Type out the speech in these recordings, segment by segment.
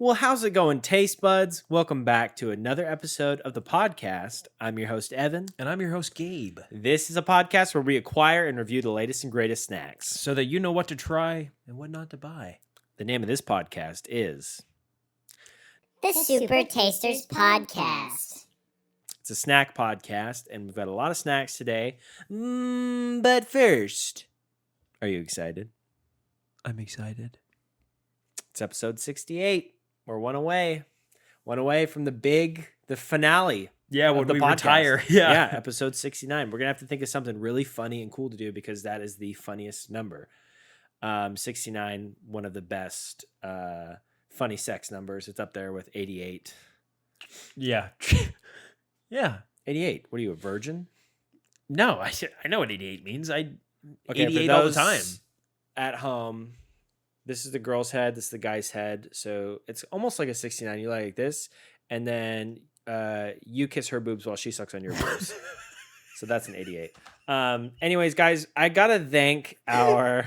Well, how's it going, taste buds? Welcome back to another episode of the podcast. I'm your host, Evan. And I'm your host, Gabe. This is a podcast where we acquire and review the latest and greatest snacks. So that you know what to try and what not to buy. The name of this podcast is The Super Tasters Podcast. It's a snack podcast, and we've got a lot of snacks today. But first, are you excited? I'm excited. It's episode 68. We're one away from the finale. Yeah, of when the we podcast. retire. Yeah. Episode 69. We're going to have to think of something really funny and cool to do because that is the funniest number. 69, one of the best funny sex numbers. It's up there with 88. Yeah. Yeah. 88. What are you, a virgin? No, I know what 88 means. Okay, 88 for all the those time. At home, this is the girl's head. This is the guy's head. So it's almost like a 69. You like this, and then you kiss her boobs while she sucks on your boobs. So that's an 88. Anyways, guys, I gotta thank the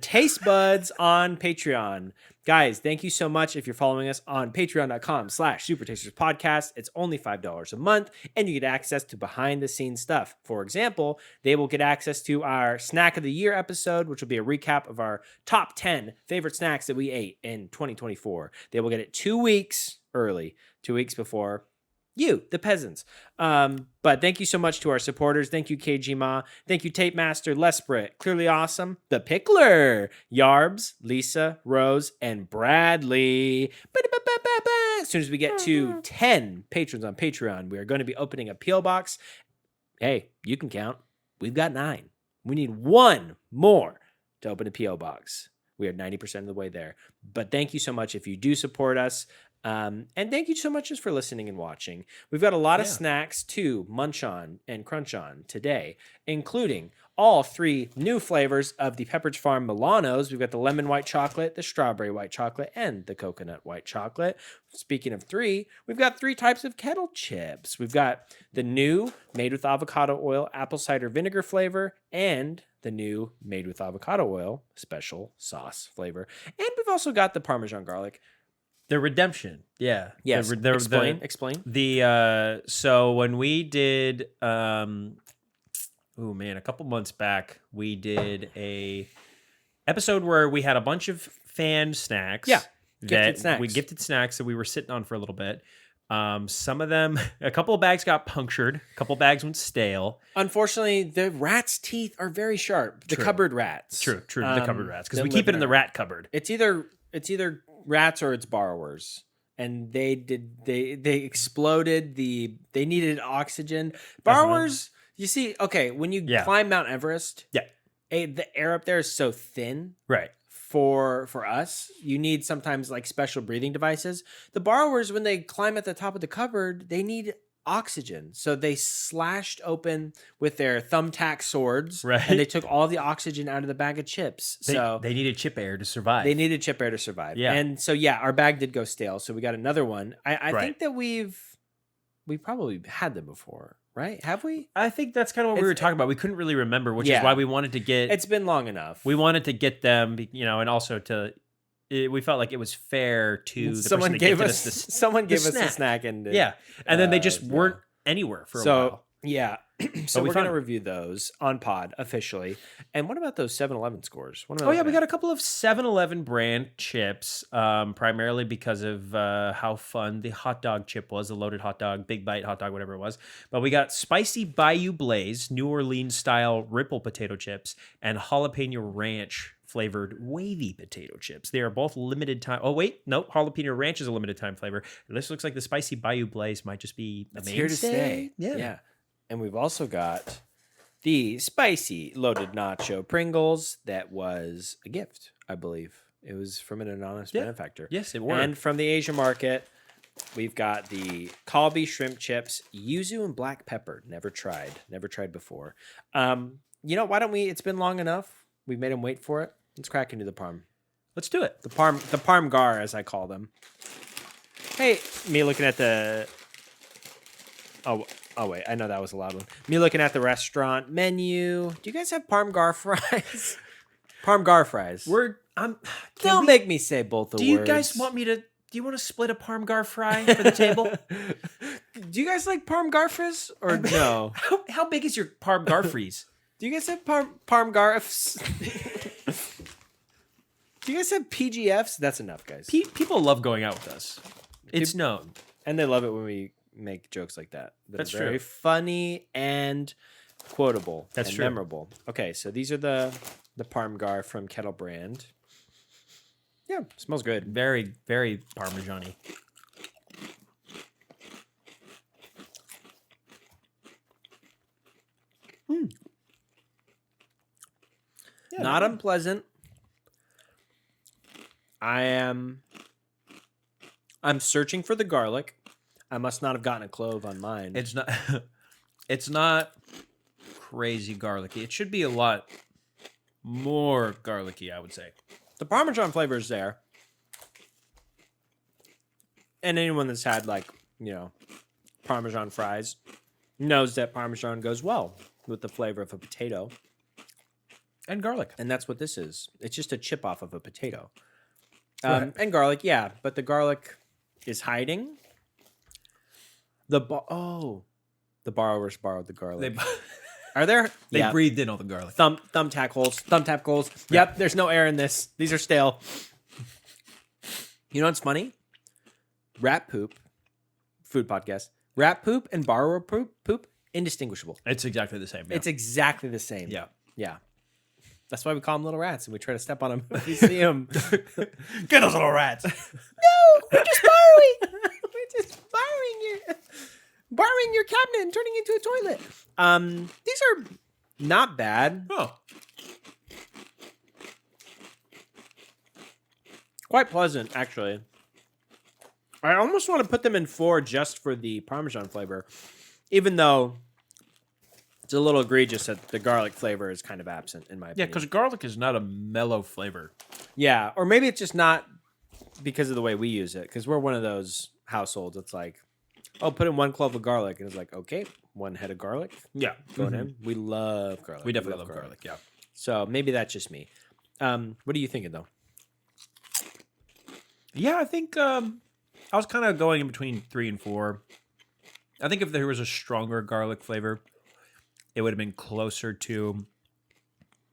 taste buds on Patreon. Guys, thank you so much if you're following us on patreon.com/supertasterspodcast. It's only $5 a month, and you get access to behind-the-scenes stuff. For example, they will get access to our Snack of the Year episode, which will be a recap of our top 10 favorite snacks that we ate in 2024. They will get it 2 weeks early, 2 weeks before you, the peasants. But thank you so much to our supporters. Thank you, KG Ma. Thank you, Tape Master, Lesprit, Clearly Awesome, The Pickler, Yarbs, Lisa, Rose, and Bradley. As soon as we get to 10 patrons on Patreon, we are going to be opening a P.O. box. Hey, you can count. We've got 9. We need 1 more to open a P.O. box. We are 90% of the way there. But thank you so much if you do support us. And thank you so much just for listening and watching. We've got a lot of snacks to munch on and crunch on today, including all 3 new flavors of the Pepperidge Farm Milanos. We've got the lemon white chocolate, the strawberry white chocolate, and the coconut white chocolate. Speaking of 3, we've got 3 types of kettle chips. We've got the new made with avocado oil apple cider vinegar flavor and the new made with avocado oil special sauce flavor. And we've also got the Parmesan garlic. The redemption. Yeah. Yes. Explain. So when we did, a couple months back, we did a episode where we had a bunch of fan snacks. Yeah. Gifted snacks that we were sitting on for a little bit. Some of them, a couple of bags got punctured. A couple of bags went stale. Unfortunately, the rat's teeth are very sharp. The cupboard rats. True. The cupboard rats. Because we keep it in the rat cupboard. It's either rats or it's borrowers. And they exploded. They needed oxygen. Borrowers, you see, okay, when you climb Mount Everest, the air up there is so thin. Right. For us, you need sometimes like special breathing devices. The borrowers, when they climb at the top of the cupboard, they need oxygen. So they slashed open with their thumbtack swords, right? And they took all the oxygen out of the bag of chips. They needed chip air to survive. Yeah. And so our bag did go stale. So we got another one. I think that we probably had them before, right? Have we? I think that's kind of what we were talking about. We couldn't really remember, which is why we wanted to get. It's been long enough. We wanted to get them, and also we felt like it was fair to the someone person that gave gifted us us someone gave us a snack and then they just weren't anywhere for a while. Yeah. So we're going to review those on pod officially. And what about those 7-Eleven scores? We got a couple of 7-Eleven brand chips, primarily because of how fun the hot dog chip was, the loaded hot dog, big bite hot dog, whatever it was. But we got spicy Bayou Blaze, New Orleans style ripple potato chips, and jalapeno ranch flavored wavy potato chips. They are both limited time. Oh, wait. No, jalapeno ranch is a limited time flavor. This looks like the spicy Bayou Blaze might just be a mainstay. Here to stay. Yeah. And we've also got the spicy loaded nacho Pringles that was a gift, I believe. It was from an anonymous benefactor. Yes, it was. And from the Asia market, we've got the Kalbi shrimp chips, yuzu and black pepper. Never tried before. Why don't we? It's been long enough. We've made them wait for it. Let's crack into the parm. Let's do it. The parm gar, as I call them. Hey, me looking at the. Oh, wait. I know that was a loud one. Me looking at the restaurant menu. Do you guys have parm gar fries? Parm gar fries. Don't make me say both the words. Do you guys want me to? Do you want to split a parmgar fry for the table? Do you guys like parmgar fries or no? How big is your parmgar fries? Do you guys have parmgarfs? Do you guys have PGFs? That's enough, guys. People love going out with us. It's known. And they love it when we make jokes like that. That's are very true. funny and quotable. That's and true. memorable. Okay, so these are the Parmgar from Kettle Brand. Yeah, smells good. Very, very Parmesan-y. Yeah, Not unpleasant. I'm searching for the garlic. I must not have gotten a clove on mine. It's not. It's not crazy garlicky. It should be a lot more garlicky, I would say. The Parmesan flavor is there. And anyone that's had Parmesan fries knows that Parmesan goes well with the flavor of a potato. And garlic. And that's what this is. It's just a chip off of a potato. Right. And garlic, yeah. But the garlic is hiding. The borrowers borrowed the garlic. Are there? They breathed in all the garlic. Thumbtack holes. Yep, there's no air in this. These are stale. You know what's funny? Rat poop, food podcast. Rat poop and borrower poop, indistinguishable. It's exactly the same. Yeah. It's exactly the same. Yeah. Yeah. That's why we call them little rats and we try to step on them if we see them. Get those little rats. No, we're just borrowing. We're just borrowing your cabinet and turning into a toilet. These are not bad. Oh. Quite pleasant, actually. I almost want to put them in 4 just for the Parmesan flavor, even though it's a little egregious that the garlic flavor is kind of absent, in my opinion. Yeah, because garlic is not a mellow flavor. Yeah, or maybe it's just not because of the way we use it, because we're one of those households. It's like, oh, put in 1 clove of garlic, and it's like, okay, 1 head of garlic Yeah. going in. We love garlic. We definitely love garlic. Yeah. So maybe that's just me. What are you thinking, though? Yeah, I think I was kind of going in between 3 and 4. I think if there was a stronger garlic flavor, it would have been closer to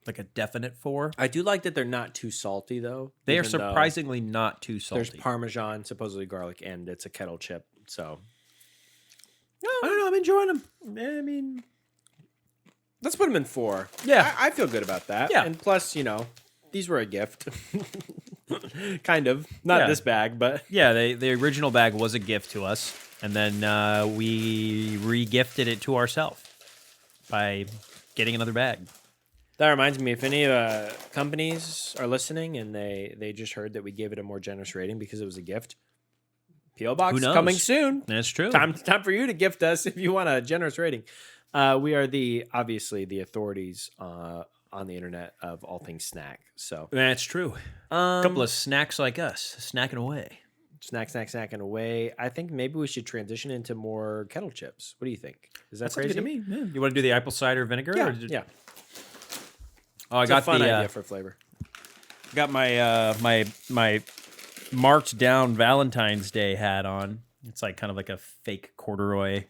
like a definite 4. I do like that they're not too salty, though. They are even though surprisingly not too salty. There's Parmesan, supposedly garlic, and it's a kettle chip. So I don't know. I'm enjoying them. I mean, let's put them in 4. Yeah. I feel good about that. Yeah. And plus, these were a gift. Kind of. Not Yeah. this bag, but yeah, the original bag was a gift to us, and then we re-gifted it to ourselves by getting another bag. that reminds me, if any companies are listening and they just heard that we gave it a more generous rating because it was a gift, P.O. Box Who knows? coming soon. That's true. Time for you to gift us if you want a generous rating. We are obviously the authorities on the internet of all things snack. So That's true. A couple of snacks like us, snacking away. snacking away. I think maybe we should transition into more kettle chips. What do you think? Is that That sounds crazy? good to me. Yeah. You want to do the apple cider vinegar? Yeah, or did- yeah. Oh, I It's got a fun the idea for flavor. got my my marked down Valentine's Day hat on. It's like kind of like a fake corduroy.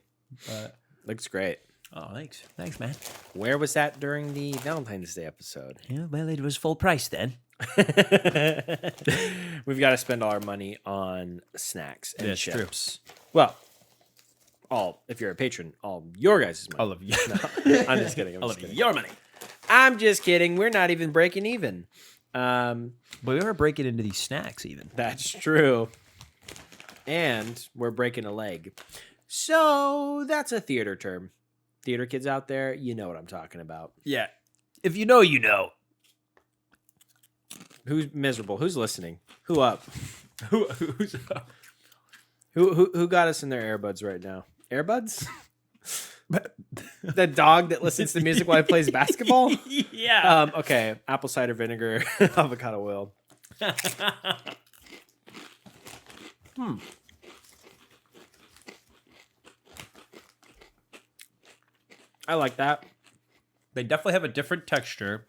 Looks great. Oh, thanks, man. Where was that during the Valentine's Day episode? Yeah, well, it was full price then. We've got to spend all our money on snacks and That's true. chips. Well, if you're a patron, all your guys' money. All of you. I'm just kidding. All of your money. I'm just kidding. We're not even breaking even. But we are breaking into these snacks even. That's true. And we're breaking a leg. So that's a theater term. Theater kids out there, you know what I'm talking about. Yeah. If you know, you know. Who's miserable? Who's listening? Who up? Who's Who got us in their earbuds right now? Earbuds? The dog that listens to music while he plays basketball? Yeah. Okay. Apple cider vinegar, avocado oil. I like that. They definitely have a different texture.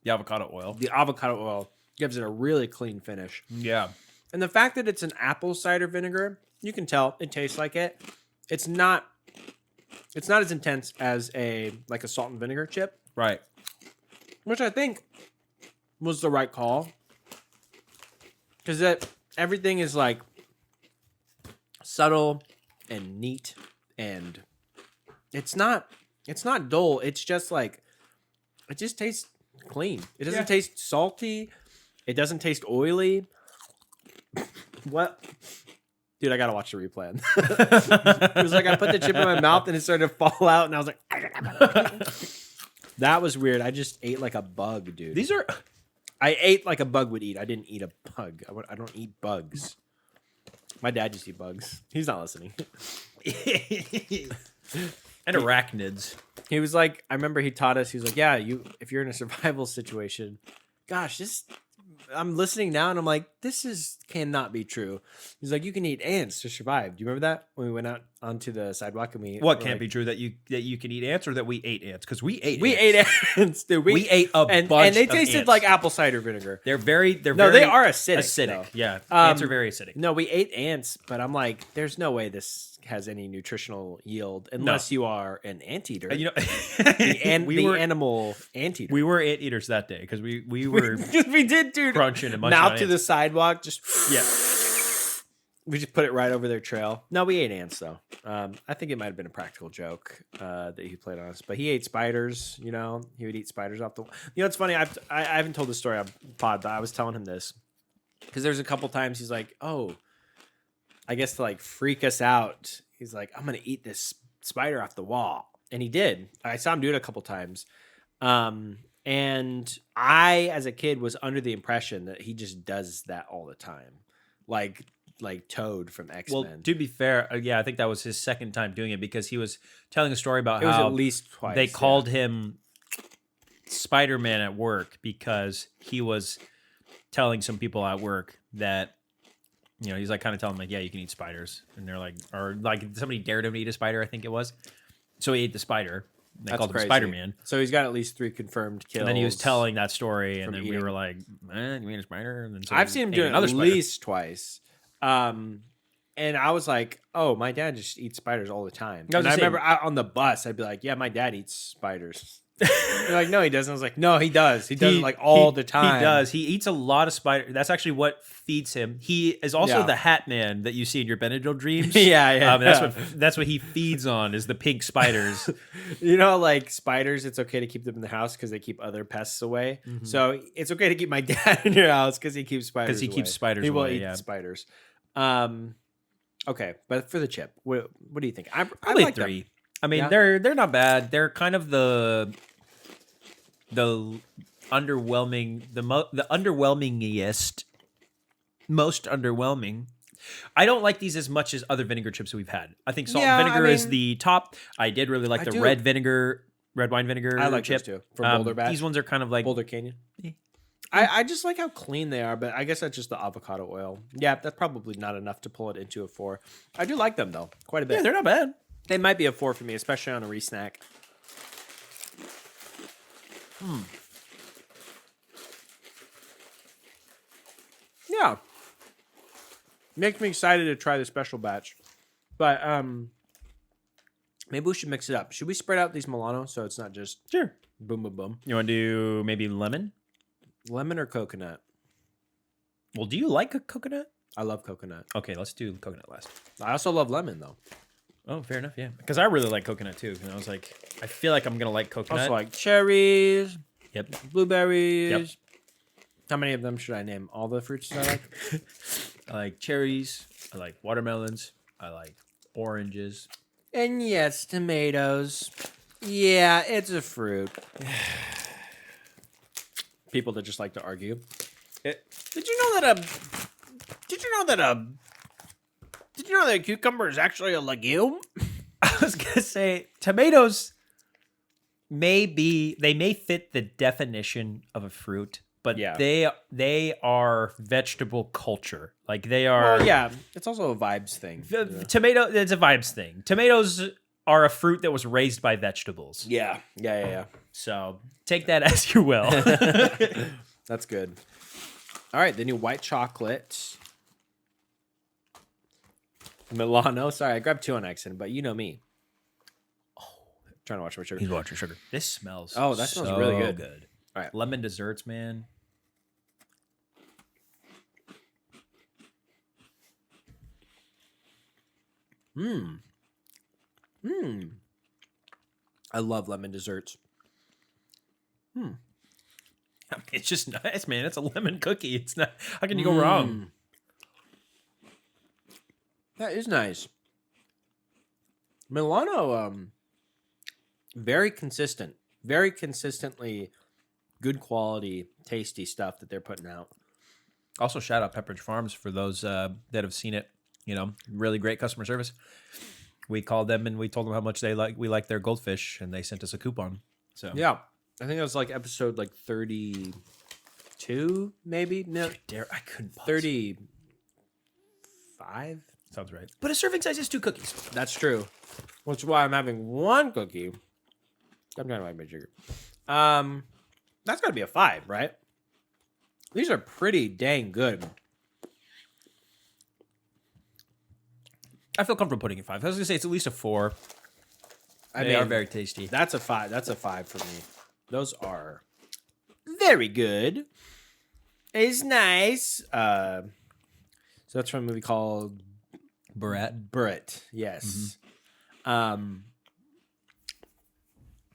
The avocado oil. The avocado oil gives it a really clean finish. Yeah. And the fact that it's an apple cider vinegar, you can tell it tastes like it. It's not as intense as a salt and vinegar chip, Right. which I think was the right call. Because everything is like subtle and neat, and it's not dull. It's just like, it just tastes clean. It doesn't taste salty. It doesn't taste oily. What? Dude, I gotta watch the replay. It was like I put the chip in my mouth and it started to fall out, and I was like, that was weird. I just ate like a bug, dude. I ate like a bug would eat. I didn't eat a bug. I don't eat bugs. My dad used to eat bugs. He's not listening. And arachnids. He was like, I remember he taught us, he was like, yeah, if you're in a survival situation, gosh, I'm listening now and I'm like, cannot be true. He's like, you can eat ants to survive. Do you remember that when we went out onto the sidewalk and What can't be true, that you can eat ants, or that we ate ants? Because we ate ants, dude. We ate a bunch and they of tasted ants. like apple cider vinegar. They're very They very are acidic. acidic. Though. Yeah, ants are very acidic. No, we ate ants, but I'm like, there's no way this has any nutritional yield unless you are an anteater. You know, the animal anteater. We were anteaters that day because we were we did, dude. crunching and munching mouth on to the ants. sidewalk, just Yeah. We just put it right over their trail. No, we ate ants though. I think it might have been a practical joke that he played on us, but he ate spiders. You know, he would eat spiders off the. You know, it's funny. I haven't told the story on pod, but I was telling him this because there's a couple times he's like, "Oh, I guess to like freak us out." He's like, "I'm gonna eat this spider off the wall," and he did. I saw him do it a couple times. And I, as a kid, was under the impression that he just does that all the time, like Toad from X-Men. Well, to be fair, yeah, I think that was his second time doing it because he was telling a story about it was how at least twice. they called him Spider-Man at work because he was telling some people at work that, you know, he's like kind of telling them like, yeah, you can eat spiders, and they're like, or like somebody dared him to eat a spider, I think it was. So he ate the spider. They called him Spider-Man. So he's got at least 3 confirmed kills. And then he was telling that story, and then eating. we were like, "Man, you mean a spider?" And then I've seen him do it at least twice. And I was like, "Oh, my dad just eats spiders all the time." And I remember on the bus, I'd be like, "Yeah, my dad eats spiders." They're like, "No, he doesn't." I was like, "No, he does. He does it like all the time." He does. He eats a lot of spiders. That's actually what feeds him. He is also the Hat Man that you see in your Benadryl dreams. Yeah. That's what he feeds on, is the pink spiders. You know, like spiders, it's okay to keep them in the house because they keep other pests away. Mm-hmm. So it's okay to keep my dad in your house because he keeps spiders. Because he keeps spiders. He will away, eat the spiders. Okay, but for the chip, what do you think? I Probably like 3. them. I mean, they're not bad. They're kind of the underwhelming, the underwhelmingest, most underwhelming. I don't like these as much as other vinegar chips we've had. I think salt and vinegar is the top. I did really like the red wine vinegar. I like chip those too. From Boulder Batch. These ones are kind of like Boulder Canyon. I just like how clean they are, but I guess that's just the avocado oil. Yeah, that's probably not enough to pull it into a 4. I do like them though, quite a bit. Yeah, they're not bad. They might be a 4 for me, especially on a re-snack. Yeah. Makes me excited to try the special batch. But maybe we should mix it up. Should we spread out these Milano so it's not just boom, boom, boom? You want to do maybe lemon? Lemon or coconut? Well, do you like a coconut? I love coconut. Okay, let's do coconut last. I also love lemon though. Oh, fair enough, yeah. Because I really like coconut too. And I was like, I feel like I'm going to like coconut. Also like cherries. Yep. Blueberries. Yep. How many of them should I name? All the fruits that I like? I like cherries. I like watermelons. I like oranges. And yes, tomatoes. Yeah, it's a fruit. People that just like to argue. Did you know that a cucumber is actually a legume? I was going to say tomatoes may fit the definition of a fruit, but they are vegetable culture. Like they are. Well, yeah, it's also a vibes thing. Tomato, it's a vibes thing. Tomatoes are a fruit that was raised by vegetables. Yeah. So take that as you will. That's good. All right, the new white chocolate. Milano. Sorry, I grabbed 2 on accident, but you know me. Oh, trying to watch my sugar. He's watching sugar. This smells. Oh, that smells really good. Good. All right. Lemon desserts, man. I love lemon desserts. I mean, it's just nice, man. It's a lemon cookie. It's not. How can you go wrong? That is nice. Milano, very consistent, very consistently good quality, tasty stuff that they're putting out. Also, shout out Pepperidge Farms for those that have seen it. You know, really great customer service. We called them and we told them how much we like their goldfish, and they sent us a coupon. So Yeah, I think it was like episode 32, maybe. No, I couldn't. 35. Sounds right. But a serving size is 2 cookies. That's true. Which is why I'm having 1 cookie. I'm trying to like my sugar. That's got to be a 5, right? These are pretty dang good. I feel comfortable putting it 5. I was gonna say it's at least a 4. They are very tasty. That's a 5. That's a 5 for me. Those are very good. It's nice. So that's from a movie called Burrit. Yes.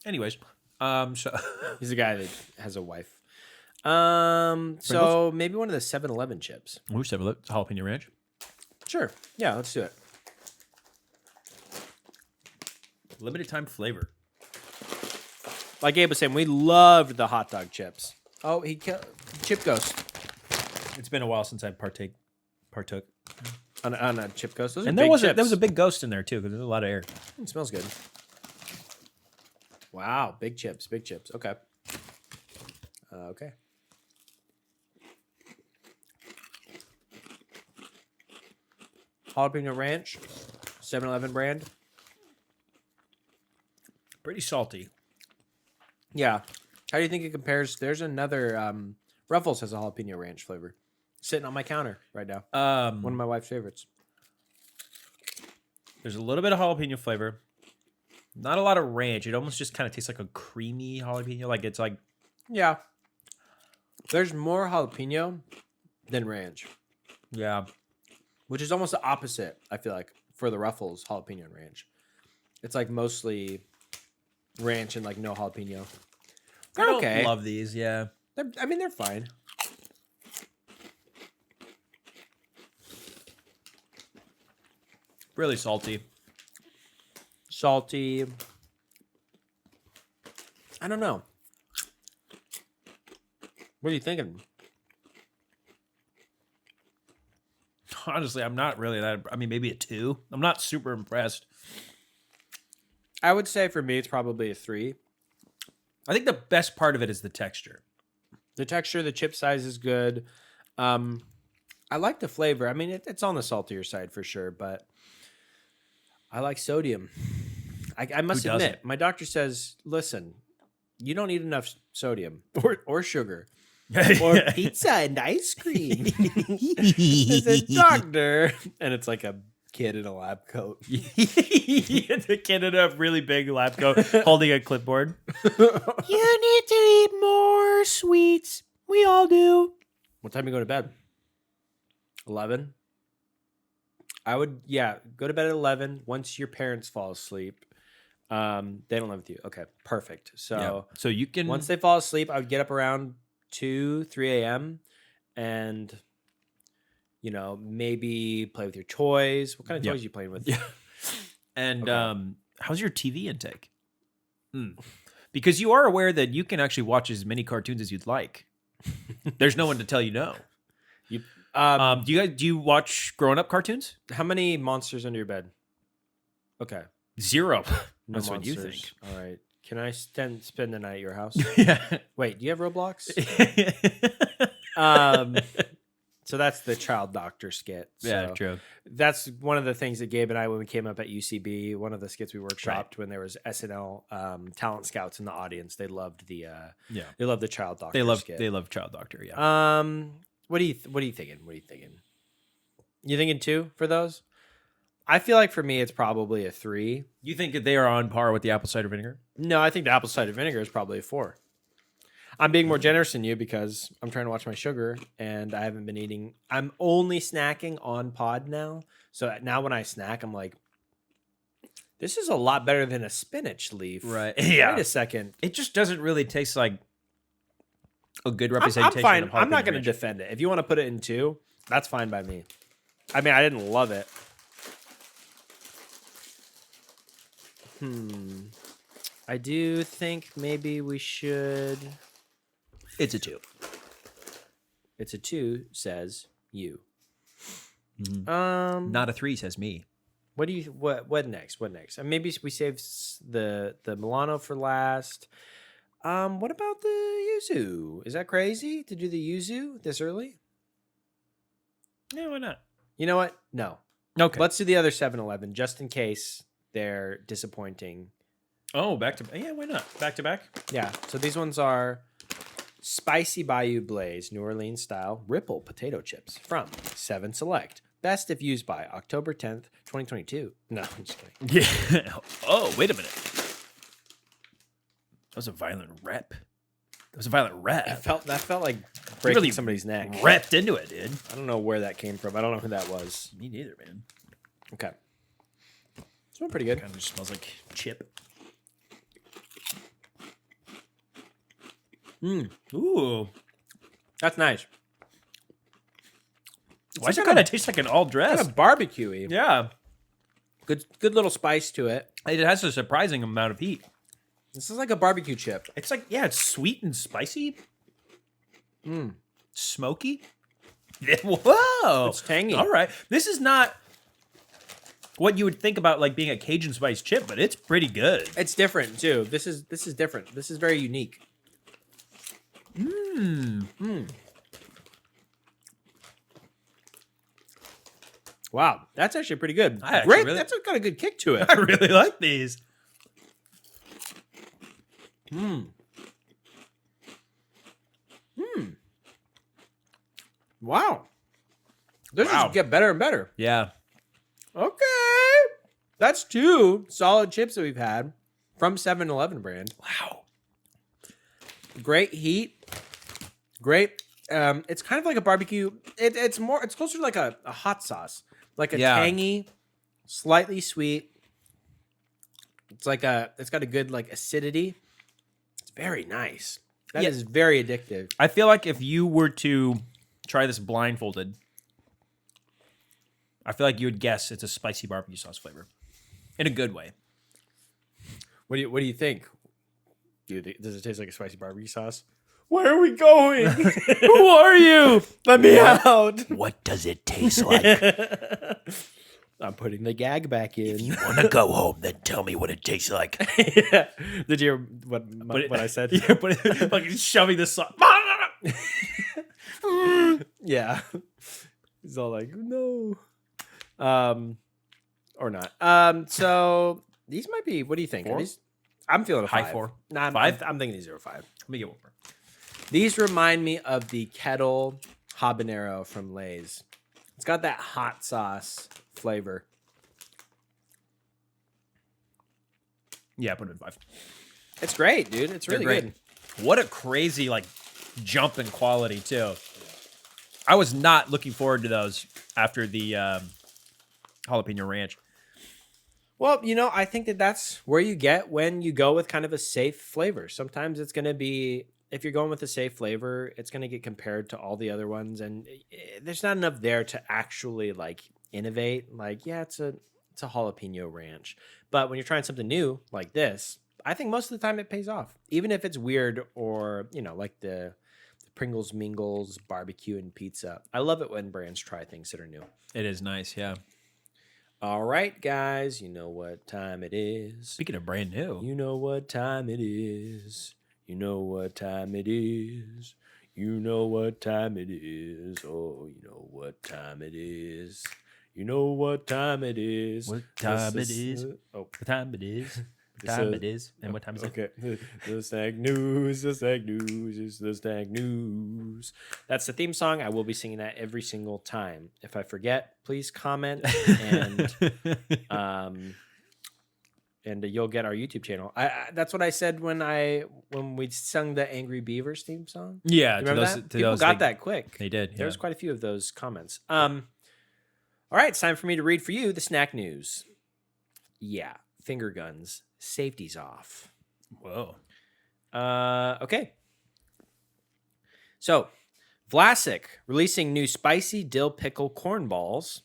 Anyways, so He's a guy that has a wife. So maybe one of the 7-Eleven chips. we should have a look. Jalapeno ranch. Sure. Yeah, let's do it. Limited time flavor. Like Gabe was saying, we loved the hot dog chips. Oh, he killed Chip Ghost It's been a while since I partook. on a Chip Ghost. Those are And big there chips. was a big ghost in there too, because there's a lot of air. It smells good. Wow, big chips, big chips. Okay. Okay. Jalapeno Ranch, 7-Eleven brand. Pretty salty. Yeah. How do you think it compares? There's another Ruffles has a jalapeno ranch flavor sitting on my counter right now. One of my wife's favorites. There's a little bit of jalapeno flavor. Not a lot of ranch. It almost just kind of tastes like a creamy jalapeno. Like it's like Yeah. There's more jalapeno than ranch, yeah. which is almost the opposite, I feel like, for the Ruffles jalapeno and ranch. It's like mostly ranch and like no jalapeno. I They're don't okay. love these. Yeah. They're fine. Really salty. Salty. I don't know. What are you thinking? Honestly, I'm not really that. I mean, maybe a 2. I'm not super impressed. I would say for me, it's probably a 3. I think the best part of it is the texture. The texture, the chip size is good. I like the flavor. I mean, it's on the saltier side for sure, but I like sodium. I must Who admit, doesn't? my doctor says, listen, you don't need enough sodium or sugar or pizza and ice cream. I said, doctor. And it's like a kid in a lab coat. The kid in a really big lab coat holding a clipboard. You need to eat more sweets. We all do. What time you go to bed? 11? I would, go to bed at 11 once your parents fall asleep. They don't live with you. Okay, perfect. So So you can once they fall asleep, I would get up around 2, 3 a.m. and, maybe play with your toys. What kind of toys are you playing with? Yeah. And Okay. how's your TV intake? Because you are aware that you can actually watch as many cartoons as you'd like. There's no one to tell you no. Do you watch grown-up cartoons? How many monsters under your bed? Okay. 0. No That's what you monsters. think. All right. Can I spend the night at your house? Yeah. Wait, do you have Roblox? So that's the child doctor skit. Yeah, So true. that's one of the things that Gabe and I, when we came up at UCB, one of the skits we workshopped when there was SNL talent scouts in the audience, they loved the child doctor skit. They love child doctor. Yeah. What are you thinking? What are you thinking? You thinking 2 for those? I feel like for me, it's probably a 3. You think that they are on par with the apple cider vinegar? No, I think the apple cider vinegar is probably a 4. I'm being more generous than you because I'm trying to watch my sugar and I haven't been eating. I'm only snacking on pod now. So now when I snack, I'm like, this is a lot better than a spinach leaf. Right. Yeah. Wait a second. It just doesn't really taste like a good I'm representation. fine. Of I'm not going to jalapeno defend it. If you want to put it in 2, that's fine by me. I mean, I didn't love it. I do think maybe we should. It's a 2. It's a 2, says you. Not a 3, says me. What do you what next? What next? Maybe we save the Milano for last. What about the yuzu? Is that crazy to do the yuzu this early? Yeah, why not? You know what? No. Okay. Let's do the other 7-Eleven just in case they're disappointing. Oh, back to why not? Back to back. Yeah. So these ones are Spicy Bayou Blaze, New Orleans style ripple potato chips from 7 Select. Best if used by October 10th, 2022. No, I'm just kidding. Yeah. Oh, wait a minute. That was a violent rep. That was a violent rep. That felt like breaking really somebody's neck. Repped into it, dude. I don't know where that came from. I don't know who that was. Me neither, man. Okay. Smells pretty good. Kind of just smells like chip. Ooh. That's nice. Why does it kind of taste like an all dress? Kind of barbecue-y. Yeah. Good little spice to it. It has a surprising amount of heat. This is like a barbecue chip. It's like, yeah, it's sweet and spicy. Smoky. Whoa. It's tangy. All right. This is not what you would think about like being a Cajun spice chip, but it's pretty good. It's different too. This is different. This is very unique. Wow, that's actually pretty good. I actually Great. really- That's got a good kick to it. I really like these. Wow. This Wow. just get better and better. Yeah. Okay. That's 2 solid chips that we've had from 7-Eleven brand. Wow. Great heat. Great. It's kind of like a barbecue. It's closer to like a hot sauce, like a tangy, slightly sweet. It's got a good like acidity. It's very nice. That is very addictive. I feel like if you were to try this blindfolded, I feel like you would guess it's a spicy barbecue sauce flavor, in a good way. What do you think? Does it taste like a spicy barbecue sauce? Where are we going? Who are you? Let me out. What does it taste like? I'm putting the gag back in. Want to go home? Then tell me what it tastes like. Yeah. Did you hear what I said? Yeah, but like shoving this sauce. Yeah. He's all like, no. Or not. So these might be, what do you think? 4? Are these, I'm feeling a 5. High 4. Nah, 5? I'm thinking these are a 5. Let me get one more. These remind me of the kettle habanero from Lay's. It's got that hot sauce flavor. Yeah, put it in 5. It's great, dude. It's really They're good. great. What a crazy like jump in quality too. I was not looking forward to those after the jalapeno ranch. Well, I think that's where you get when you go with kind of a safe flavor. Sometimes it's going to be, if you're going with a safe flavor, it's going to get compared to all the other ones. And there's not enough there to actually like innovate. Like, yeah, it's a jalapeno ranch. But when you're trying something new like this, I think most of the time it pays off. Even if it's weird or, like the Pringles Mingles barbecue and pizza. I love it when brands try things that are new. It is nice, yeah. All right, guys, you know what time it is. Speaking of brand new, You know what time it is. You know what time it is. You know what time it is. Oh, you know what time it is. You know what time it is. What time it is? Oh, the time it is. time it is, and what time is it? Okay. The Snag News, the Snag News, is the Snag News. That's the theme song. I will be singing that every single time. If I forget, please comment and you'll get our YouTube channel. That's what I said when we sung the Angry Beavers theme song. Yeah, You remember that? People those, got that quick. They did. There's quite a few of those comments. All right, it's time for me to read for you the snack news. Yeah, finger guns, safety's off. Whoa. Okay. So, Vlasic releasing new spicy dill pickle corn balls.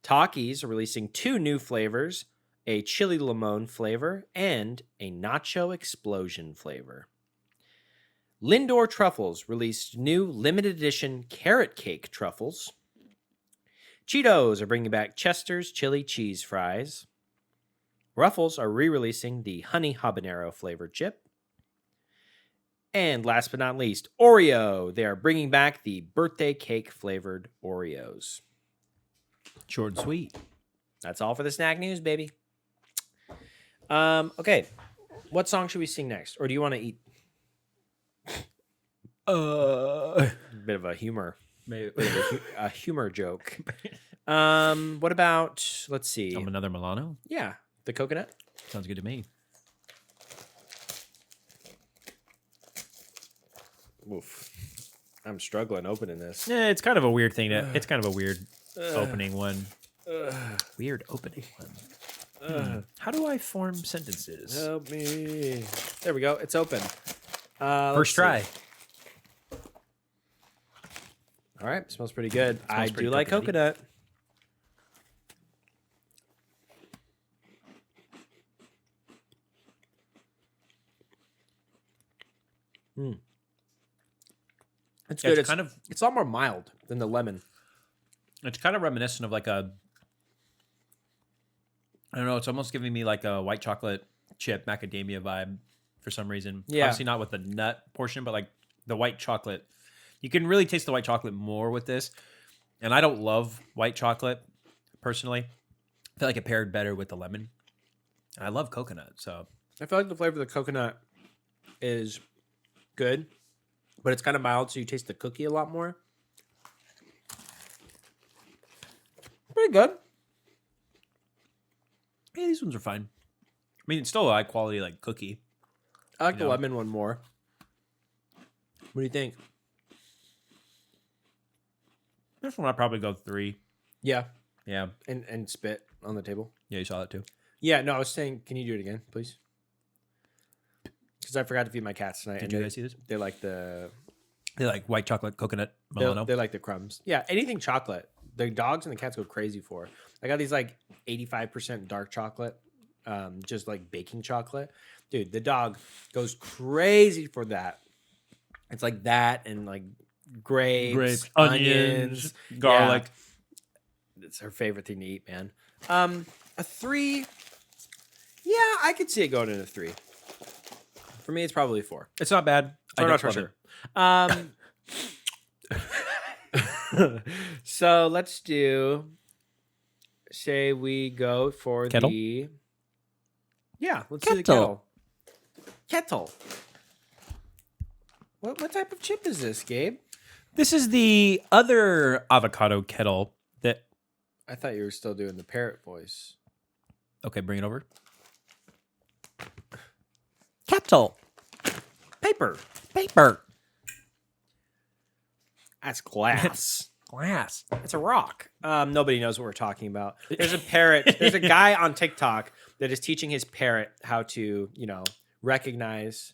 Takis are releasing 2 new flavors, a chili limon flavor and a nacho explosion flavor. Lindor Truffles released new limited edition carrot cake truffles. Cheetos are bringing back Chester's chili cheese fries. Ruffles are re-releasing the honey habanero flavored chip. And last but not least, Oreo. They are bringing back the birthday cake flavored Oreos. Short and sweet. That's all for the snack news, baby. Okay. What song should we sing next? Or do you want to eat? Bit of a humor. Maybe. A humor joke. What about, let's see. Another Milano? Yeah, the coconut. Sounds good to me. Oof. I'm struggling opening this. Yeah, it's kind of a weird thing. It's kind of a weird opening one. Weird opening one. How do I form sentences? Help me. There we go. It's open. First try. All right. Smells pretty good. I pretty do like coconutty. coconut. It's good. It's kind of it's a lot more mild than the lemon. It's kind of reminiscent of like a, I don't know, it's almost giving me like a white chocolate chip macadamia vibe for some reason. Yeah. Obviously not with the nut portion, but like the white chocolate. You can really taste the white chocolate more with this. And I don't love white chocolate personally. I feel like it paired better with the lemon. I love coconut, so. I feel like the flavor of the coconut is good, but it's kind of mild, so you taste the cookie a lot more. Pretty good. Yeah, these ones are fine. I mean, it's still a high quality like cookie. I like You the know. lemon one more. What do you think? This one I'd probably go 3. Yeah, Yeah. and spit on the table. Yeah, you saw that too. Yeah, no, I was saying, can you do it again, please? Because I forgot to feed my cats tonight. Did and you they- guys see this? They like the They like white chocolate coconut Milano. they like the crumbs. Yeah, anything chocolate. The dogs and the cats go crazy for. I got these like 85% dark chocolate, just like baking chocolate. Dude, the dog goes crazy for that. It's like that and like grapes, onions, garlic. Yeah. It's her favorite thing to eat, man. A 3. Yeah, I could see it going in a 3. For me, it's probably 4. It's not bad. So I not don't for love sure. So let's do. Say we go for Kettle? the. Yeah, let's do the Kettle. kettle. Kettle. What type of chip is this, Gabe? This is the other avocado kettle that. I thought you were still doing the parrot voice. Okay, bring it over. Kettle. Paper. Paper. That's glass. Glass. It's a rock. Nobody knows what we're talking about. There's a parrot. There's a guy on TikTok that is teaching his parrot how to, recognize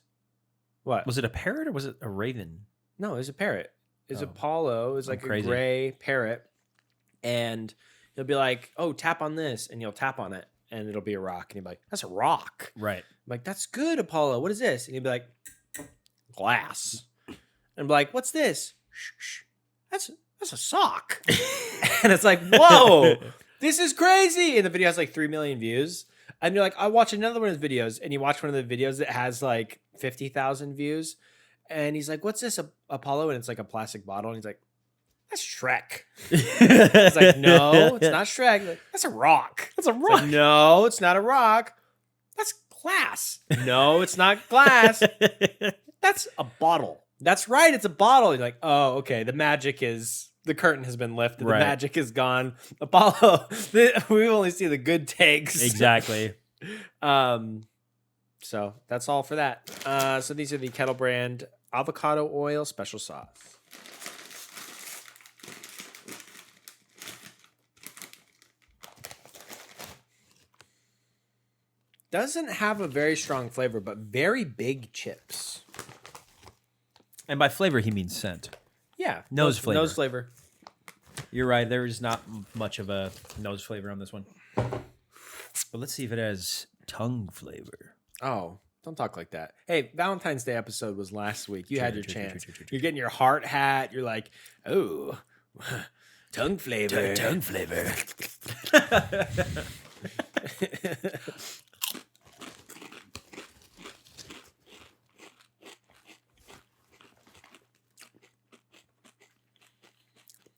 what? Was it a parrot or was it a raven? No, it's a parrot. It's Oh. Apollo. It's like a crazy. gray parrot. And he'll be like, oh, tap on this. And you'll tap on it. And it'll be a rock. And he'll be like, that's a rock. Right. I'm like, that's good, Apollo. What is this? And he'll be like, glass. And I'm like, what's this? Shh, shh. That's a sock. And it's like, whoa, this is crazy. And the video has like 3 million views. And you're like, I watch another one of his videos. And you watch one of the videos that has like 50,000 views. And he's like, what's this, Apollo? And it's like a plastic bottle. And he's like, that's Shrek. It's like, no, it's not Shrek. Like, that's a rock. That's a It's like, no, it's not a rock. That's glass. No, it's not glass. That's a bottle. That's right. It's a bottle. You're like, oh, okay. The curtain has been lifted. Right. The magic is gone. Apollo, we only see the good takes. Exactly. So that's all for that. So these are the Kettle Brand avocado oil special sauce. Doesn't have a very strong flavor, but very big chips. And by flavor, he means scent. Yeah. Nose flavor. Nose flavor. You're right. There is not much of a nose flavor on this one. But let's see if it has tongue flavor. Oh, don't talk like that. Hey, Valentine's Day episode was last week. You had your chance. True. You're getting your heart hat. You're like, oh, tongue flavor. Tongue flavor.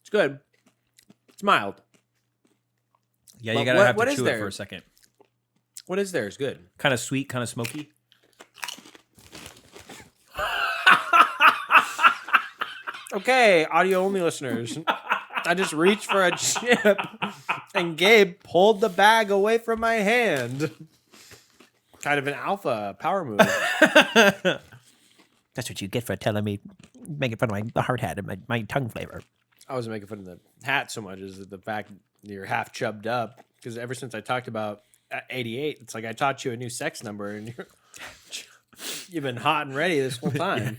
It's good. It's mild. Yeah, But you gotta what- have what to is chew there? it for a second. What is there? It's good. Kind of sweet, kind of smoky. Okay, audio only listeners. I just reached for a chip and Gabe pulled the bag away from my hand. Kind of an alpha power move. That's what you get for telling me, making fun of the hard hat and my tongue flavor. I wasn't making fun of the hat so much as the fact that you're half chubbed up. Because ever since I talked about 88, it's like I taught you a new sex number and you've been hot and ready this whole time.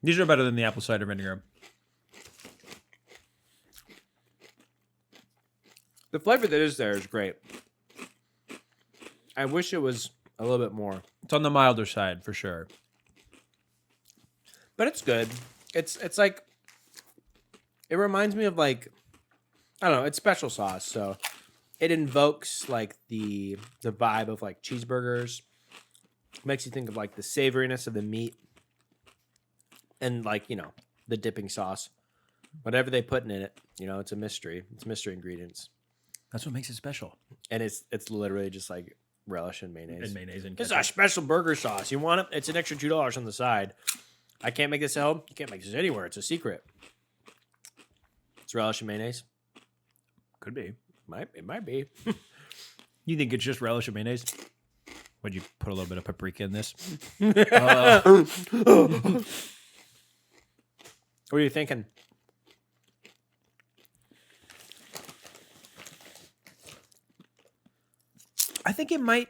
These are better than the apple cider vinegar. The flavor that is there is great. I wish it was a little bit more. It's on the milder side for sure. But it's good. It's like it reminds me of like I don't know, it's special sauce, so it invokes like the vibe of like cheeseburgers. Makes you think of like the savoriness of the meat and like, you know, the dipping sauce. Whatever they put in it, you know, it's a mystery. It's mystery ingredients. That's what makes it special. And it's literally just like relish and mayonnaise. And mayonnaise and It's ketchup. a special burger sauce. You want it? It's an extra $2 on the side. I can't make this at home. You can't make this anywhere. It's a secret. It's relish and mayonnaise. Could be. It might be. You think it's just relish and mayonnaise? Would you put a little bit of paprika in this? What are you thinking? I think it might,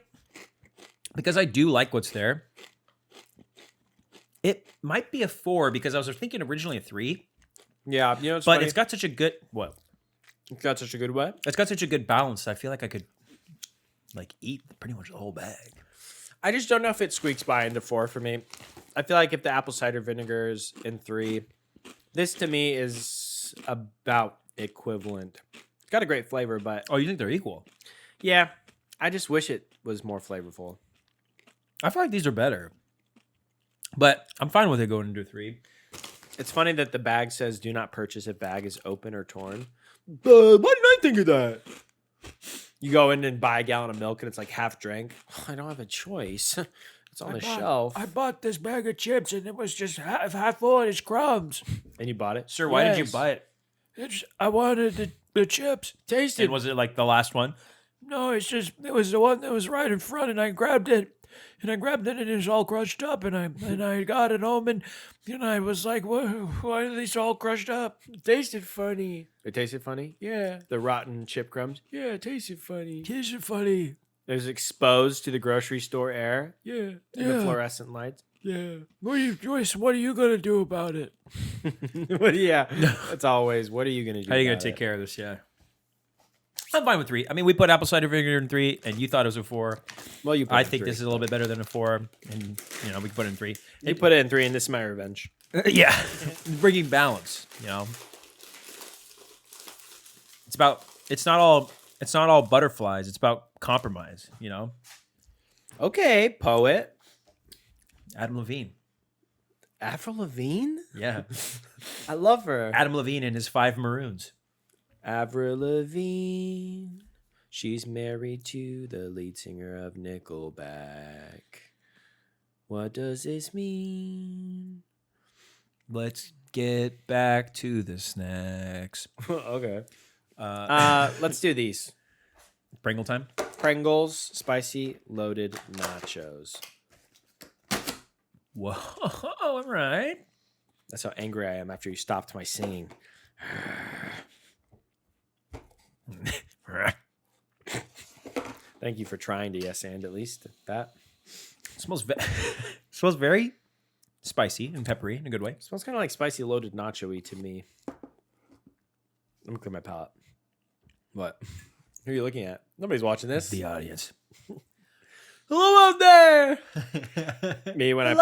because I do like what's there. It might be a 4 because I was thinking originally a 3, Yeah, you know, but it's got such a good it's got such a good what? It's got such a good balance. I feel like I could like eat pretty much the whole bag. I just don't know if it squeaks by into 4 for me. I feel like if the apple cider vinegar is in 3, this to me is about equivalent. It's got a great flavor, but Oh, you think they're equal? yeah, I just wish it was more flavorful. I feel like these are better, but I'm fine with it going into a 3. It's funny that the bag says "Do not purchase if bag is open or torn." Why did I think of that? You go in and buy a gallon of milk and it's like half drank. I don't have a choice. It's on the shelf. I bought this bag of chips and it was just half full and it's crumbs. And you bought it? Sir, why did you Yes. buy it? I wanted the chips. Taste And it. was it like the last one? No, it was the one that was right in front, and I grabbed it, and it was all crushed up, and I got it home, and I was like, why are these all crushed up? It tasted funny. It tasted funny? Yeah, The rotten chip crumbs? yeah, it tasted funny. Tasted funny. It was exposed to the grocery store air. Yeah, The fluorescent lights. yeah. What are you gonna do about it? Yeah. That's always, what are you going to do? How are you going about to take it? care of this? Yeah. I'm fine with 3. I mean, we put apple cider vinegar in 3, and you thought it was a 4. Well, you put I it in think 3. this is a little bit better than a 4, and we can put it in 3. You put it in 3 and this is my revenge. Yeah, bringing balance. It's not all butterflies. It's about compromise. Okay, poet. Adam Levine. Avril Lavigne? Yeah. I love her. Adam Levine and his 5 Maroons. Avril Lavigne. She's married to the lead singer of Nickelback. What does this mean? Let's get back to the snacks. Okay. Let's do these. Pringle time? Pringles, spicy, loaded nachos. Whoa, all right. That's how angry I am after you stopped my singing. Thank you for trying to yes and at least that. Smells very spicy and peppery in a good way. Smells kind of like spicy loaded nacho-y to me. Let me clear my palate. What? Who are you looking at? Nobody's watching this. The audience. Hello out there. Me when I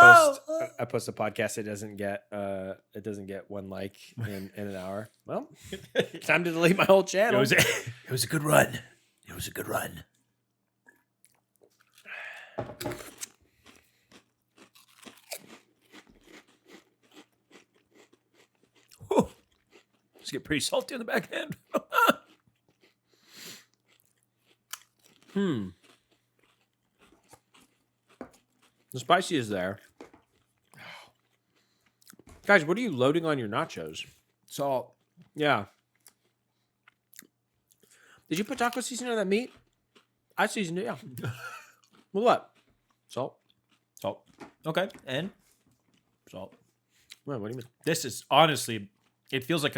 post a podcast, it doesn't get 1 like in an hour. Well, time to delete my whole channel. It was a good run. It was a good run. Whew. Just get pretty salty on the back end. The spicy is there. Guys, what are you loading on your nachos? Salt. Yeah. Did you put taco seasoning on that meat? I seasoned it, yeah. With what? Salt. Salt. Okay. And salt. What do you mean? This is honestly, it feels like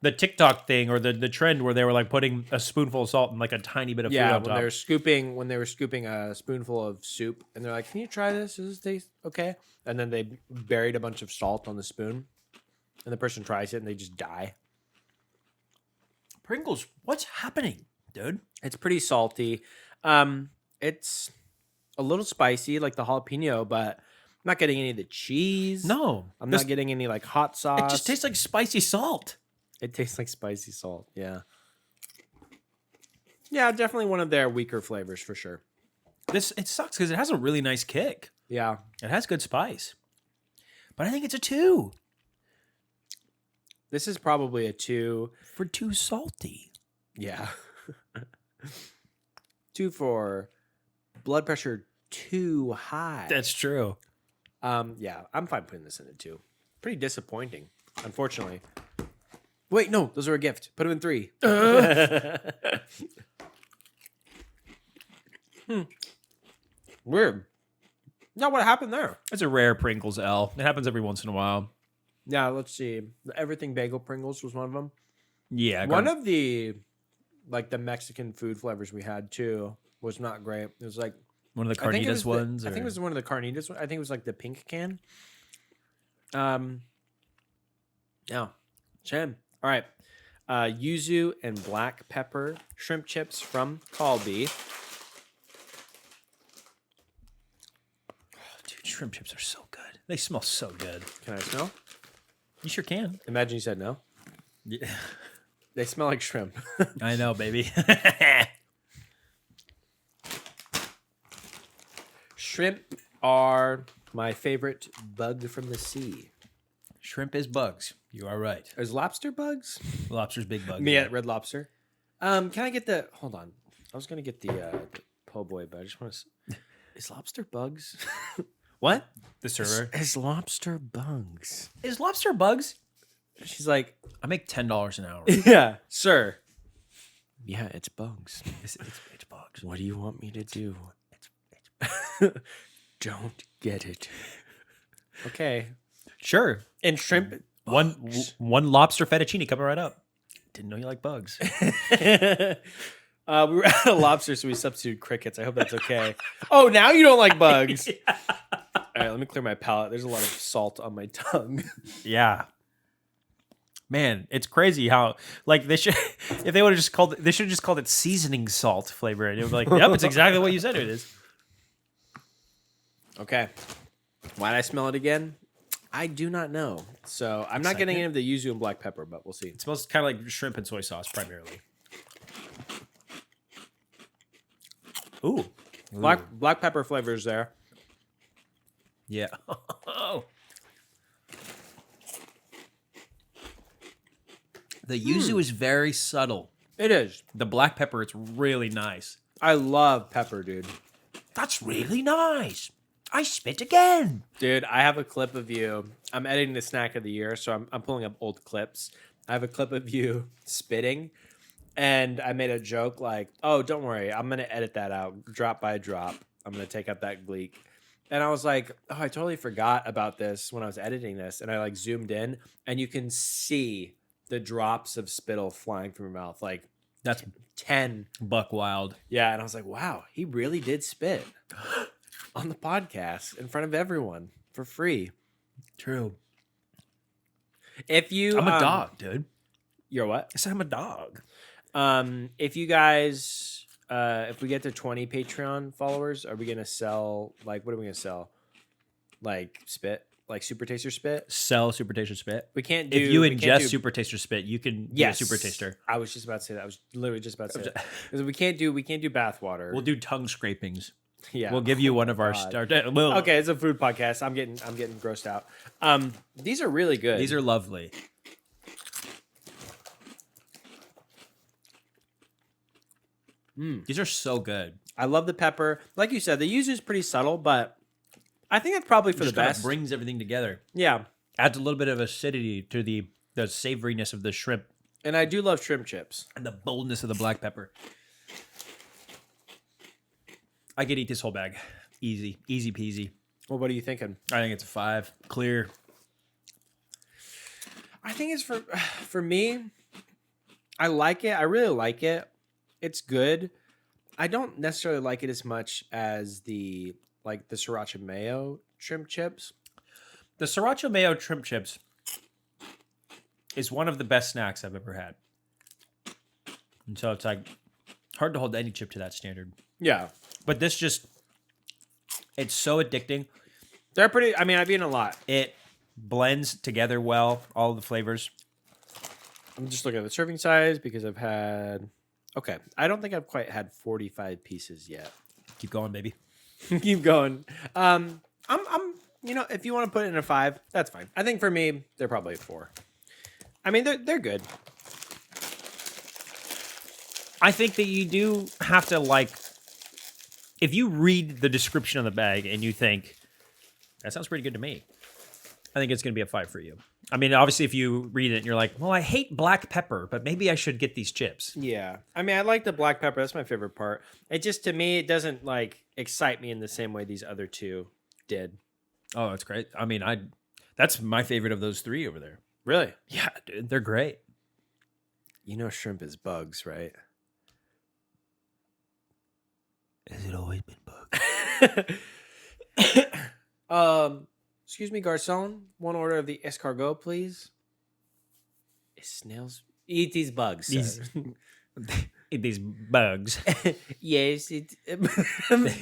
the TikTok thing or the trend where they were like putting a spoonful of salt and like a tiny bit of food Yeah, on top. when they were scooping a spoonful of soup, and they're like, "Can you try this? Does this taste okay?" And then they buried a bunch of salt on the spoon, and the person tries it and they just die. Pringles, what's happening, dude? It's pretty salty. It's a little spicy, like the jalapeno, but I'm not getting any of the cheese. No, I'm not getting any like hot sauce. It just tastes like spicy salt. It tastes like spicy salt. Yeah. Yeah, definitely one of their weaker flavors for sure. It sucks because it has a really nice kick. Yeah. It has good spice, but I think it's a 2 This is probably a 2. for too salty. Yeah. 2 for blood pressure too high. That's true. Yeah, I'm fine putting this in a 2. Pretty disappointing, unfortunately. Wait, no, those are a gift. Put them in 3. Weird. Now, what happened there? It's a rare Pringles L. It happens every once in a while. Yeah, let's see. The Everything Bagel Pringles was one of them. Yeah. One of the Mexican food flavors we had too was not great. It was like one of the I think it carnitas was ones. I think it was one of the carnitas. I think it was like the pink can. Yeah. Shame. All right. Yuzu and black pepper shrimp chips from Calbee. Oh, dude, shrimp chips are so good. They smell so good. Can I smell? You sure can. Imagine you said no. Yeah. They smell like shrimp. I know, baby. Shrimp are my favorite bug from the sea. Shrimp is bugs. You are right. Is lobster bugs? Lobster's big bug. Me at Red Lobster. Can I get the? Hold on. I was gonna get the po' boy, but I just want to. Is lobster bugs? What? The server. Is lobster bugs? Is lobster bugs? She's like, I make $10 an hour. yeah, sir. Yeah, it's bugs. It's bugs. What do you want me to do? Don't get it. Okay. Sure. And shrimp. One lobster fettuccine coming right up. Didn't know you like bugs. We were out of lobster, so we substituted crickets. I hope that's okay. Oh, now you don't like bugs. Yeah. All right, let me clear my palate. There's a lot of salt on my tongue. Yeah. Man, it's crazy how like they should if they would have just called it, they should have just called it seasoning salt flavor. And it would be like, yep, it's exactly what you said it is. Okay. Why'd I smell it again? I do not know. So I'm not getting any of the yuzu and black pepper, but we'll see. It smells kind of like shrimp and soy sauce primarily. Ooh. Black pepper flavors there. Yeah. Oh. The yuzu is very subtle. It is. The black pepper, it's really nice. I love pepper, dude. That's really nice. I spit again. Dude, I have a clip of you. I'm editing the snack of the year, so I'm pulling up old clips. I have a clip of you spitting, and I made a joke like, "Oh, don't worry, I'm gonna edit that out, drop by drop. I'm gonna take out that gleek." And I was like, "Oh, I totally forgot about this when I was editing this." And I like zoomed in, and you can see the drops of spittle flying from your mouth, like That's 10. buck wild. Yeah, and I was like, "Wow, he really did spit on the podcast in front of everyone for free." True. If you, I'm a dog, dude. You're what? I said I'm a dog. If you guys, if we get to 20 Patreon followers, are we gonna sell like what are we gonna sell? Like spit, like Super Taster spit? Sell Super Taster spit. We can't do. If you we can't ingest do- Super Taster spit, you can yes, do a Super Taster. I was just about to say that. I was literally just about to say that. Because we can't do bathwater. We'll do tongue scrapings. Yeah, We'll give you one of our God. Okay. Okay, it's a food podcast. I'm getting grossed out. These are really good. These are lovely. These are so good. I love the pepper. Like you said, the yuzu is pretty subtle, but I think it's probably for the Just kinda best. brings everything together. Yeah, Adds a little bit of acidity to the savoriness of the shrimp and I do love shrimp chips. and the boldness of the black pepper. I could eat this whole bag. Easy peasy. Well, what are you thinking? I think it's a 5. Clear. I think it's for me. I like it. I really like it. It's good. I don't necessarily like it as much as the sriracha mayo shrimp chips. The sriracha mayo shrimp chips is one of the best snacks I've ever had. And so it's like hard to hold any chip to that standard. Yeah, But this just, it's so addicting. they're pretty. I mean, I've eaten a lot. It blends together well, all the flavors. I'm just looking at the serving size because I've had. Okay, I don't think I've quite had 45 pieces yet. Keep going, baby. Keep going. I'm. If you want to put it in a 5, that's fine. I think for me, they're probably a 4. I mean, they're good. I think that you do have to if you read the description of the bag and you think, that sounds pretty good to me, I think it's going to be a 5 for you. I mean, obviously, if you read it and you're like, well, I hate black pepper, but maybe I should get these chips. Yeah. I mean, I like the black pepper. That's my favorite part. It just, to me, it doesn't excite me in the same way these other two did. Oh, that's great. I mean, that's my favorite of those 3 over there. Really? Yeah, dude, they're great. You know, shrimp is bugs, right? Has it always been bugs? Excuse me, garçon. One order of the escargot, please. Snails eat these bugs. These- sir. These bugs. Yes, it.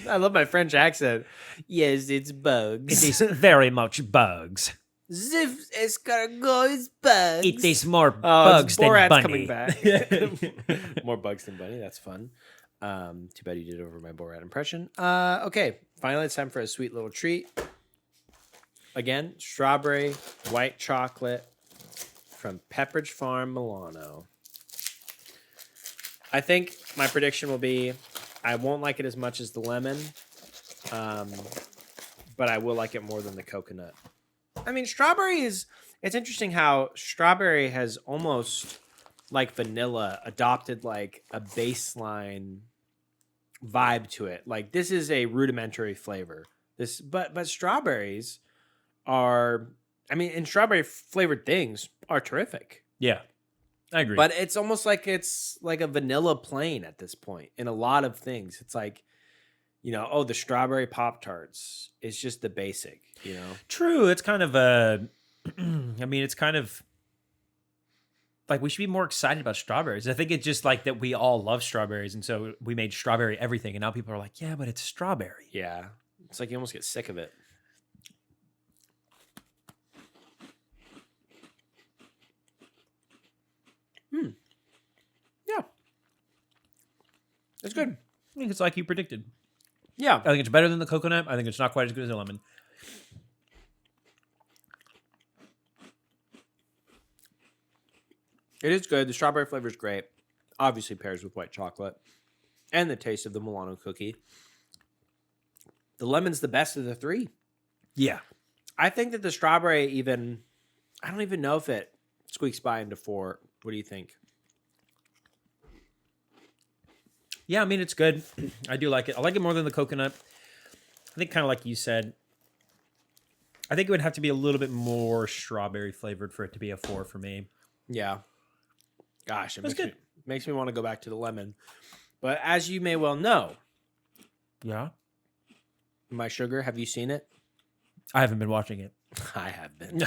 I love my French accent. Yes, it's bugs. It is very much bugs. This escargot is bugs. It is more Oh, bugs it's than Borat's bunny. coming back. More bugs than bunny. That's fun. Too bad you did over my Borat impression. Okay, finally it's time for a sweet little treat. Again, strawberry white chocolate from Pepperidge Farm Milano. I think my prediction will be I won't like it as much as the lemon, but I will like it more than the coconut. I mean, it's interesting how strawberry has almost like vanilla adopted like a baseline vibe to it. Like this is a rudimentary flavor. But strawberries are, I mean, and strawberry flavored things are terrific. Yeah, I agree. But it's almost like it's like a vanilla plain at this point in a lot of things. It's like, the strawberry Pop-Tarts. It's just the basic, True. It's kind of it's kind of like we should be more excited about strawberries. I think it's just like that we all love strawberries. And so we made strawberry everything. And now people are like, yeah, but it's strawberry. Yeah. It's like you almost get sick of it. Yeah. It's good. I think it's like you predicted. Yeah. I think it's better than the coconut. I think it's not quite as good as the lemon. It is good. The strawberry flavor is great. Obviously pairs with white chocolate. And the taste of the Milano cookie. The lemon's the best of the three. Yeah. I think that the strawberry even... I don't even know if it squeaks by into 4. What do you think? Yeah, I mean, it's good. I do like it. I like it more than the coconut. I think kind of like you said, I think it would have to be a little bit more strawberry flavored for it to be a 4 for me. Yeah. Gosh, it That's good. Makes me want to go back to the lemon. But as you may well know, Yeah. My Sugar, have you seen it? I haven't been watching it. I have been.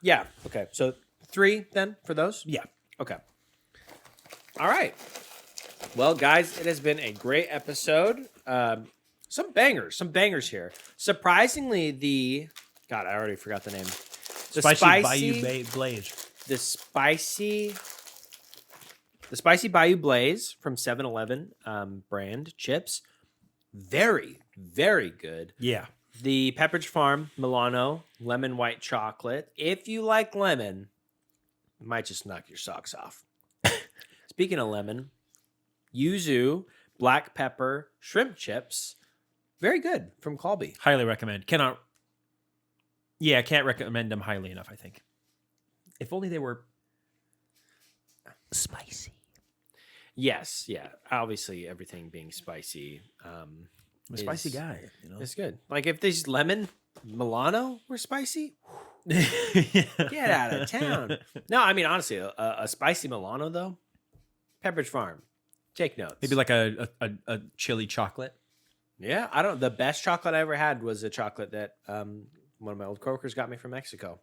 Yeah. Okay. So 3 then for those? Yeah. Okay. All right. Well, guys, it has been a great episode. Some bangers here. Surprisingly, God, I already forgot the name. The Bayou Blaze. The spicy Bayou Blaze from 7-Eleven brand chips. Very, very good. Yeah. The Pepperidge Farm Milano lemon white chocolate. If you like lemon, it might just knock your socks off. Speaking of lemon, yuzu black pepper shrimp chips. Very good from Colby. Highly recommend. Can't recommend them highly enough, I think. If only they were spicy. Yes, yeah. Obviously, everything being spicy. I'm a spicy guy, you know. It's good. Like if these lemon Milano were spicy, get out of town. No, I mean honestly, a spicy Milano though. Pepperidge Farm. Take notes. Maybe like a chili chocolate. Yeah, I don't. The best chocolate I ever had was a chocolate that one of my old coworkers got me from Mexico,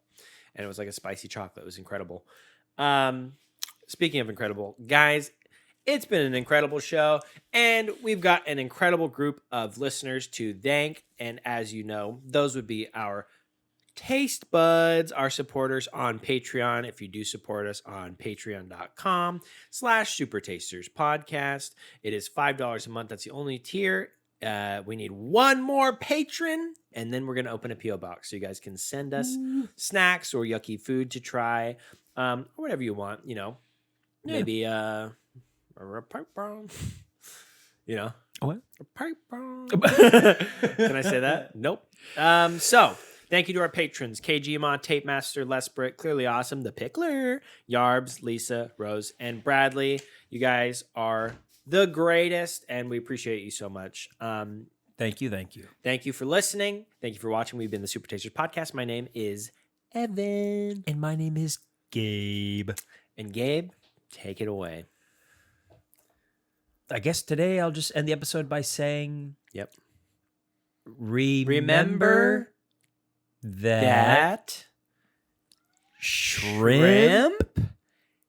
and it was like a spicy chocolate. It was incredible. Speaking of incredible, guys, it's been an incredible show, and we've got an incredible group of listeners to thank. And as you know, those would be our taste buds, our supporters on Patreon. If you do support us on patreon.com/Super Tasters Podcast, it is $5 a month. That's the only tier. We need one more patron, and then we're going to open a P.O. box so you guys can send us snacks or yucky food to try, or whatever you want, you know. Yeah. Maybe a pipe bomb. You know? What? A pipe bomb. Can I say that? Nope. So, thank you to our patrons, KG Amon, Tape Master, Les Britt, Clearly Awesome, The Pickler, Yarbs, Lisa, Rose, and Bradley. You guys are the greatest, and we appreciate you so much. Thank you. Thank you for listening. Thank you for watching. We've been the Super Tasters Podcast. My name is Evan. And my name is Gabe. And Gabe, take it away. I guess today I'll just end the episode by saying, Yep. Remember that shrimp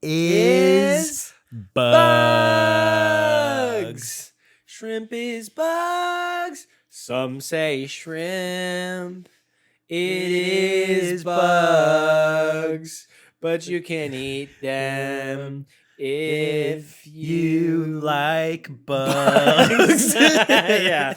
is bugs. Shrimp is bugs. Some say shrimp. It is bugs. But you can eat them if you like bugs. yeah.